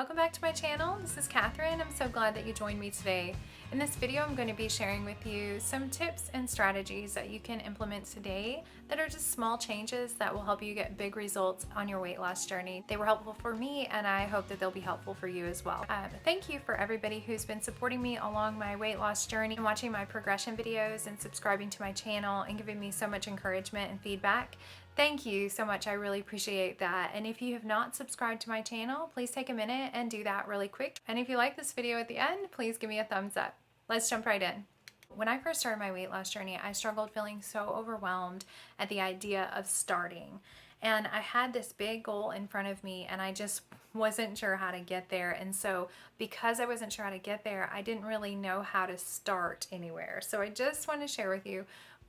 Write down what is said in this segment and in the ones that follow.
welcome back to my channel. This is Catherine. I'm so glad that you joined me today. In this video, I'm going to be sharing with you some tips and strategies that you can implement today that are just small changes that will help you get big results on your weight loss journey. They were helpful for me, and I hope that they'll be helpful for you as well. Thank you for everybody who's been supporting me along my weight loss journey and watching my progression videos and subscribing to my channel and giving me so much encouragement and feedback. Thank you so much. I really appreciate that. And if you have not subscribed to my channel, please take a minute and do that really quick. And if you like this video at the end, please give me a thumbs up. Let's jump right in. When I first started my weight loss journey, I struggled feeling so overwhelmed at the idea of starting. And I had this big goal in front of me and I just wasn't sure how to get there. And so because I wasn't sure how to get there, I didn't really know how to start anywhere. So I just want to share with you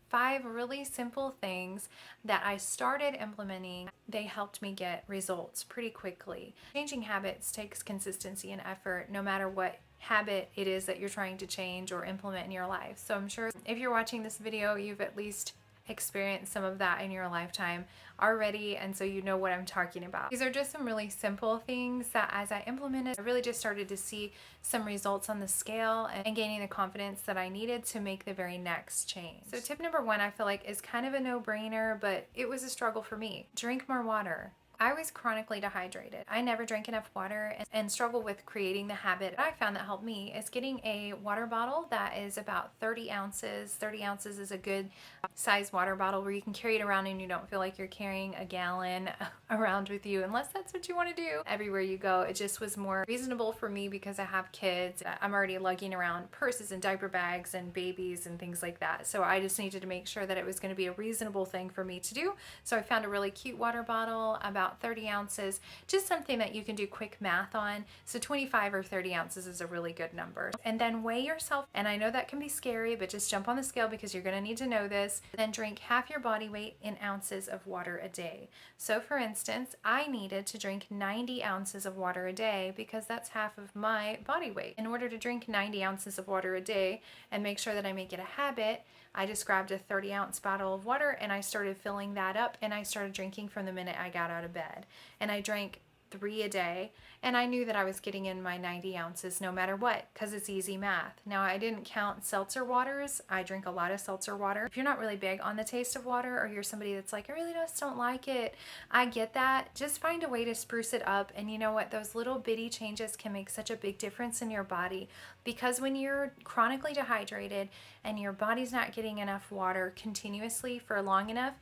5 really simple things that I started implementing. They helped me get results pretty quickly. Changing habits takes consistency and effort, no matter what habit it is that you're trying to change or implement in your life. So I'm sure if you're watching this video, you've at least experienced some of that in your lifetime already, and so you know what I'm talking about. These are just some really simple things that as I implemented, I really just started to see some results on the scale and gaining the confidence that I needed to make the very next change. So tip number 1, I feel like, is kind of a no-brainer, but it was a struggle for me. Drink more water. I was chronically dehydrated. I never drank enough water and struggle with creating the habit. I found that helped me is getting a water bottle that is about 30 ounces. 30 ounces is a good size water bottle where you can carry it around and you don't feel like you're carrying a gallon around with you, unless that's what you want to do everywhere you go. It just was more reasonable for me because I have kids. I'm already lugging around purses and diaper bags and babies and things like that. So I just needed to make sure that it was going to be a reasonable thing for me to do. So I found a really cute water bottle, about 30 ounces, just something that you can do quick math on. So 25 or 30 ounces is a really good number. And then weigh yourself. And I know that can be scary, but just jump on the scale because you're going to need to know this. Then drink half your body weight in ounces of water a day. So for instance, I needed to drink 90 ounces of water a day because that's half of my body weight. In order to drink 90 ounces of water a day and make sure that I make it a habit, I just grabbed a 30-ounce bottle of water and I started filling that up, and I started drinking from the minute I got out of bed. And I drank 3 a day, and I knew that I was getting in my 90 ounces no matter what, because it's easy math. Now, I didn't count seltzer waters. I drink a lot of seltzer water. If you're not really big on the taste of water, or you're somebody that's like, I really just don't like it, I get that. Just find a way to spruce it up, and you know what? Those little bitty changes can make such a big difference in your body, because when you're chronically dehydrated and your body's not getting enough water continuously for long enough,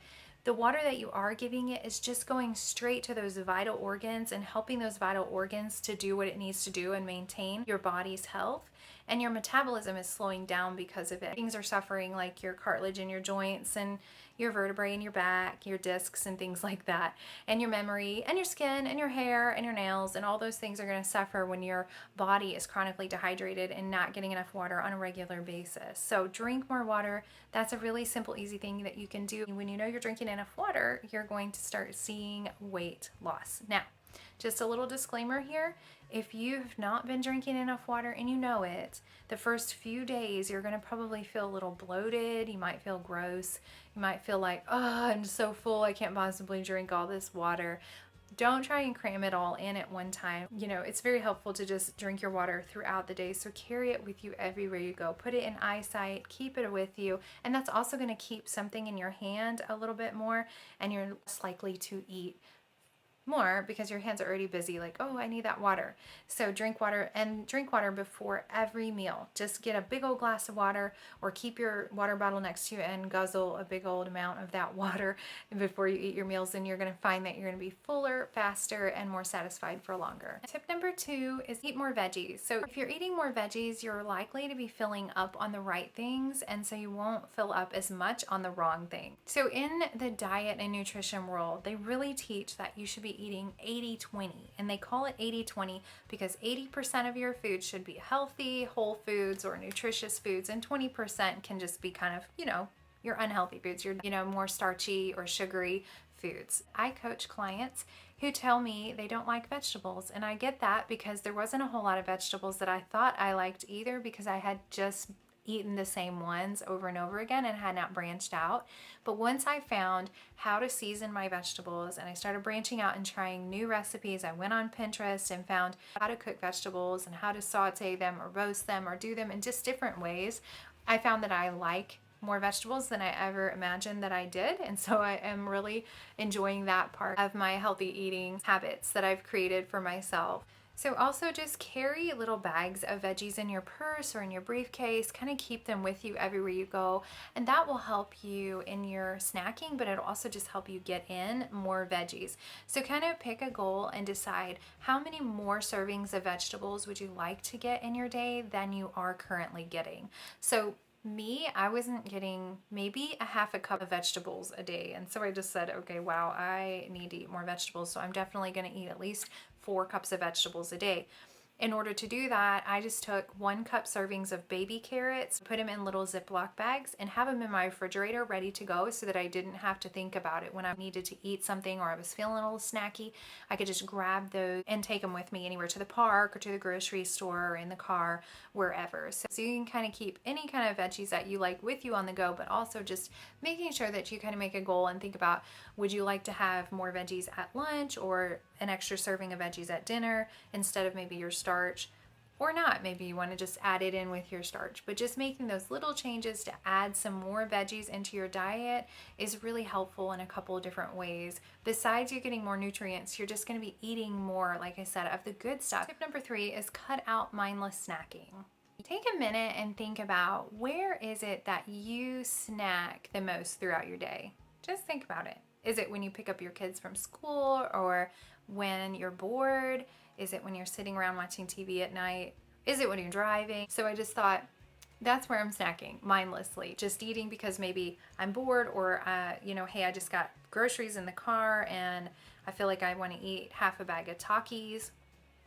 the water that you are giving it is just going straight to those vital organs and helping those vital organs to do what it needs to do and maintain your body's health. And your metabolism is slowing down because of it. Things are suffering, like your cartilage in your joints and your vertebrae in your back, your discs and things like that, and your memory and your skin and your hair and your nails, and all those things are going to suffer when your body is chronically dehydrated and not getting enough water on a regular basis. So drink more water. That's a really simple, easy thing that you can do. When you know you're drinking enough water, you're going to start seeing weight loss. Now, just a little disclaimer here. If you've not been drinking enough water and you know it, the first few days you're going to probably feel a little bloated. You might feel gross. You might feel like, oh, I'm so full, I can't possibly drink all this water. Don't try and cram it all in at one time. You know, it's very helpful to just drink your water throughout the day. So carry it with you everywhere you go. Put it in eyesight, keep it with you. And that's also going to keep something in your hand a little bit more, and you're less likely to eat more because your hands are already busy, like, oh, I need that water. So drink water, and drink water before every meal. Just get a big old glass of water, or keep your water bottle next to you and guzzle a big old amount of that water before you eat your meals, and you're going to find that you're going to be fuller, faster, and more satisfied for longer. Tip number 2 is eat more veggies. So if you're eating more veggies, you're likely to be filling up on the right things, and so you won't fill up as much on the wrong thing. So in the diet and nutrition world, they really teach that you should be eating 80-20, and they call it 80-20 because 80% of your food should be healthy, whole foods or nutritious foods, and 20% can just be kind of, your unhealthy foods, your, more starchy or sugary foods. I coach clients who tell me they don't like vegetables, and I get that because there wasn't a whole lot of vegetables that I thought I liked either, because I had just eaten the same ones over and over again and had not branched out. But once I found how to season my vegetables and I started branching out and trying new recipes, I went on Pinterest and found how to cook vegetables and how to saute them or roast them or do them in just different ways. I found that I like more vegetables than I ever imagined that I did. And so I am really enjoying that part of my healthy eating habits that I've created for myself. So also just carry little bags of veggies in your purse or in your briefcase, kind of keep them with you everywhere you go. And that will help you in your snacking, but it'll also just help you get in more veggies. So kind of pick a goal and decide how many more servings of vegetables would you like to get in your day than you are currently getting. So me, I wasn't getting maybe a half a cup of vegetables a day. And so I just said, okay, wow, I need to eat more vegetables. So I'm definitely going to eat at least 4 cups of vegetables a day. In order to do that, I just took 1 cup servings of baby carrots, put them in little Ziploc bags, and have them in my refrigerator ready to go so that I didn't have to think about it when I needed to eat something or I was feeling a little snacky. I could just grab those and take them with me anywhere, to the park or to the grocery store or in the car, wherever. So you can kind of keep any kind of veggies that you like with you on the go, but also just making sure that you kind of make a goal and think about, would you like to have more veggies at lunch or an extra serving of veggies at dinner instead of maybe your starch, or not. Maybe you want to just add it in with your starch, but just making those little changes to add some more veggies into your diet is really helpful in a couple of different ways. Besides you getting more nutrients, you're just going to be eating more, like I said, of the good stuff. Tip number 3 is cut out mindless snacking. Take a minute and think about, where is it that you snack the most throughout your day? Just think about it. Is it when you pick up your kids from school, or when you're bored? Is it when you're sitting around watching TV at night? Is it when you're driving? So I just thought, that's where I'm snacking mindlessly, just eating because maybe I'm bored, or hey, I just got groceries in the car and I feel like I want to eat half a bag of Takis.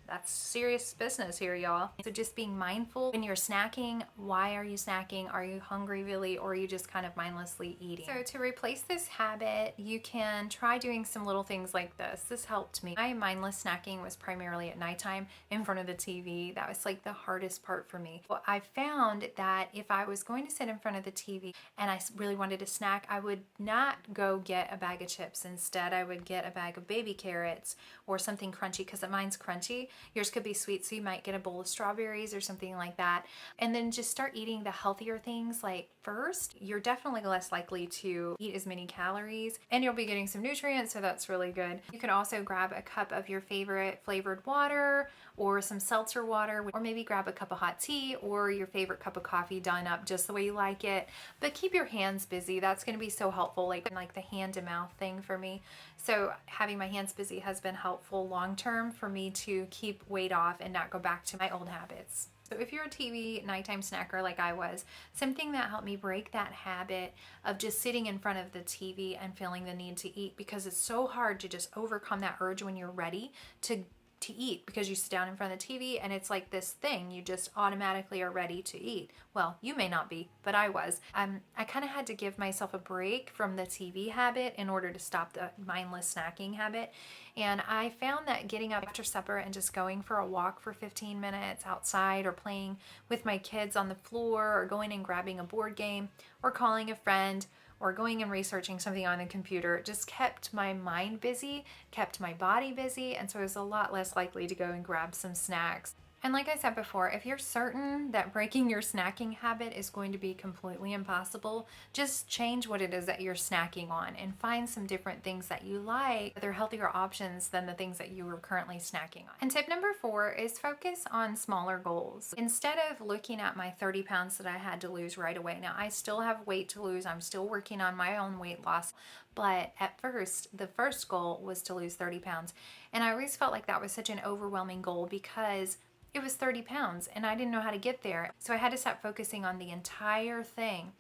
That's serious business here, y'all. So just being mindful when you're snacking. Why are you snacking? Are you hungry really, or are you just kind of mindlessly eating? So to replace this habit, you can try doing some little things like this. This helped me. My mindless snacking was primarily at nighttime in front of the TV. That was like the hardest part for me. Well, I found that if I was going to sit in front of the TV and I really wanted to snack, I would not go get a bag of chips. Instead, I would get a bag of baby carrots or something crunchy, because mine's crunchy. Yours could be sweet, so you might get a bowl of strawberries or something like that. And then just start eating the healthier things. Like first, you're definitely less likely to eat as many calories, and you'll be getting some nutrients, so that's really good. You can also grab a cup of your favorite flavored water or some seltzer water, or maybe grab a cup of hot tea or your favorite cup of coffee done up just the way you like it. But keep your hands busy. That's going to be so helpful, like the hand to mouth thing for me. So having my hands busy has been helpful long term for me to keep weight off and not go back to my old habits. So if you're a TV nighttime snacker like I was, something that helped me break that habit of just sitting in front of the TV and feeling the need to eat, because it's so hard to just overcome that urge when you're ready to eat, because you sit down in front of the TV and it's like this thing, you just automatically are ready to eat. Well, you may not be, but I was. I kind of had to give myself a break from the TV habit in order to stop the mindless snacking habit. And I found that getting up after supper and just going for a walk for 15 minutes outside, or playing with my kids on the floor, or going and grabbing a board game, or calling a friend, or going and researching something on the computer, just kept my mind busy, kept my body busy, and so I was a lot less likely to go and grab some snacks. And like I said before, if you're certain that breaking your snacking habit is going to be completely impossible, just change what it is that you're snacking on and find some different things that you like. They're healthier options than the things that you were currently snacking on. And tip number 4 is focus on smaller goals. Instead of looking at my 30 pounds that I had to lose right away. Now, I still have weight to lose. I'm still working on my own weight loss. But at first, the first goal was to lose 30 pounds. And I always felt like that was such an overwhelming goal, because it was 30 pounds and I didn't know how to get there. So I had to stop focusing on the entire thing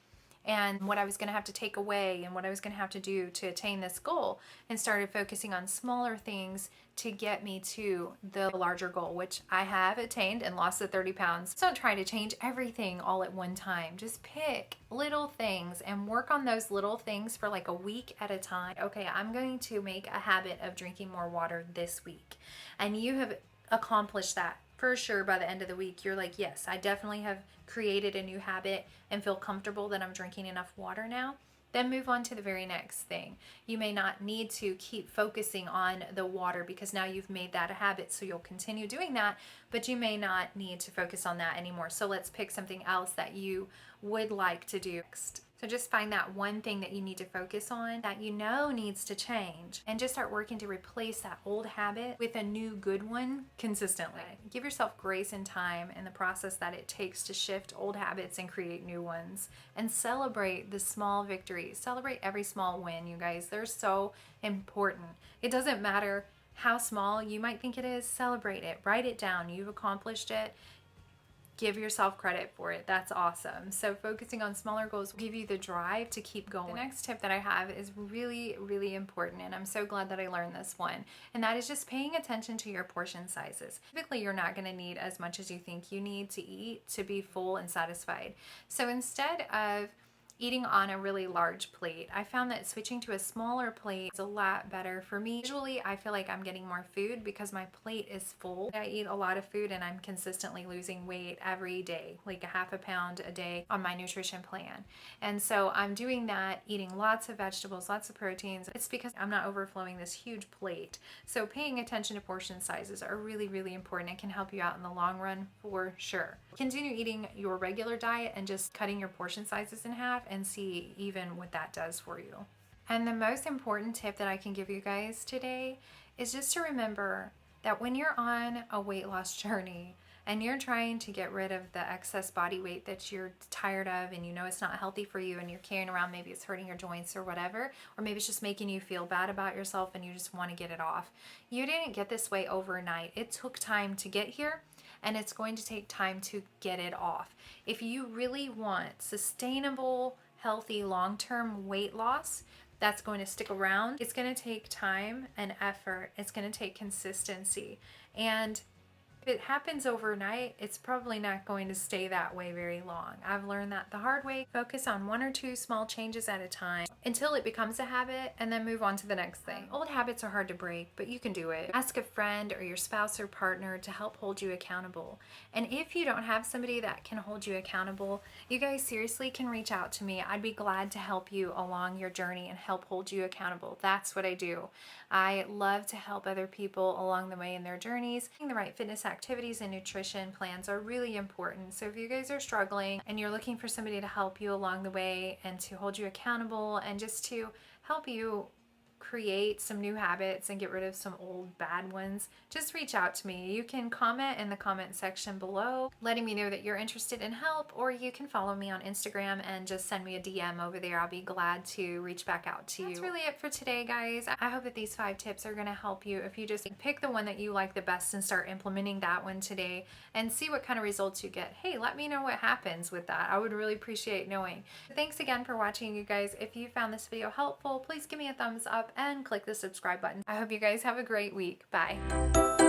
and what I was going to have to take away and what I was going to have to do to attain this goal, and started focusing on smaller things to get me to the larger goal, which I have attained and lost the 30 pounds. So don't try to change everything all at one time. Just pick little things and work on those little things for like a week at a time. Okay, I'm going to make a habit of drinking more water this week. And you have accomplished that for sure by the end of the week you're like, yes, I definitely have created a new habit and feel comfortable that I'm drinking enough water now, then move on to the very next thing. You may not need to keep focusing on the water because now you've made that a habit, so you'll continue doing that, but you may not need to focus on that anymore. So let's pick something else that you would like to do next. So just find that one thing that you need to focus on that you know needs to change, and just start working to replace that old habit with a new good one consistently. Give yourself grace and time in the process that it takes to shift old habits and create new ones, and celebrate the small victories. Celebrate every small win, you guys. They're so important. It doesn't matter how small you might think it is, celebrate it. Write it down. You've accomplished it. Give yourself credit for it. That's awesome. So focusing on smaller goals will give you the drive to keep going. The next tip that I have is really, really important, and I'm so glad that I learned this one, and that is just paying attention to your portion sizes. Typically, you're not going to need as much as you think you need to eat to be full and satisfied. So instead of eating on a really large plate, I found that switching to a smaller plate is a lot better for me. Usually I feel like I'm getting more food because my plate is full. I eat a lot of food and I'm consistently losing weight every day, like a half a pound a day on my nutrition plan. And so I'm doing that, eating lots of vegetables, lots of proteins. It's because I'm not overflowing this huge plate. So paying attention to portion sizes are really, really important. It can help you out in the long run for sure. Continue eating your regular diet and just cutting your portion sizes in half, and see even what that does for you. And the most important tip that I can give you guys today is just to remember that when you're on a weight loss journey and you're trying to get rid of the excess body weight that you're tired of and you know it's not healthy for you and you're carrying around, maybe it's hurting your joints or whatever, or maybe it's just making you feel bad about yourself and you just want to get it off. You didn't get this way overnight. It took time to get here, and it's going to take time to get it off. If you really want sustainable, healthy, long-term weight loss that's going to stick around, it's going to take time and effort. It's going to take consistency. And if it happens overnight, it's probably not going to stay that way very long. I've learned that the hard way. Focus on 1 or 2 small changes at a time until it becomes a habit, and then move on to the next thing. Old habits are hard to break, but you can do it. Ask a friend or your spouse or partner to help hold you accountable. And if you don't have somebody that can hold you accountable, you guys seriously can reach out to me. I'd be glad to help you along your journey and help hold you accountable. That's what I do. I love to help other people along the way in their journeys. The right fitness activities and nutrition plans are really important. So if you guys are struggling and you're looking for somebody to help you along the way and to hold you accountable and just to help you create some new habits and get rid of some old bad ones, just reach out to me. You can comment in the comment section below letting me know that you're interested in help, or you can follow me on Instagram and just send me a DM over there. I'll be glad to reach back out to you. That's really it for today, guys. I hope that these 5 tips are going to help you. If you just pick the one that you like the best and start implementing that one today and see what kind of results you get. Hey, let me know what happens with that. I would really appreciate knowing. Thanks again for watching, you guys. If you found this video helpful, please give me a thumbs up and click the subscribe button. I hope you guys have a great week. Bye.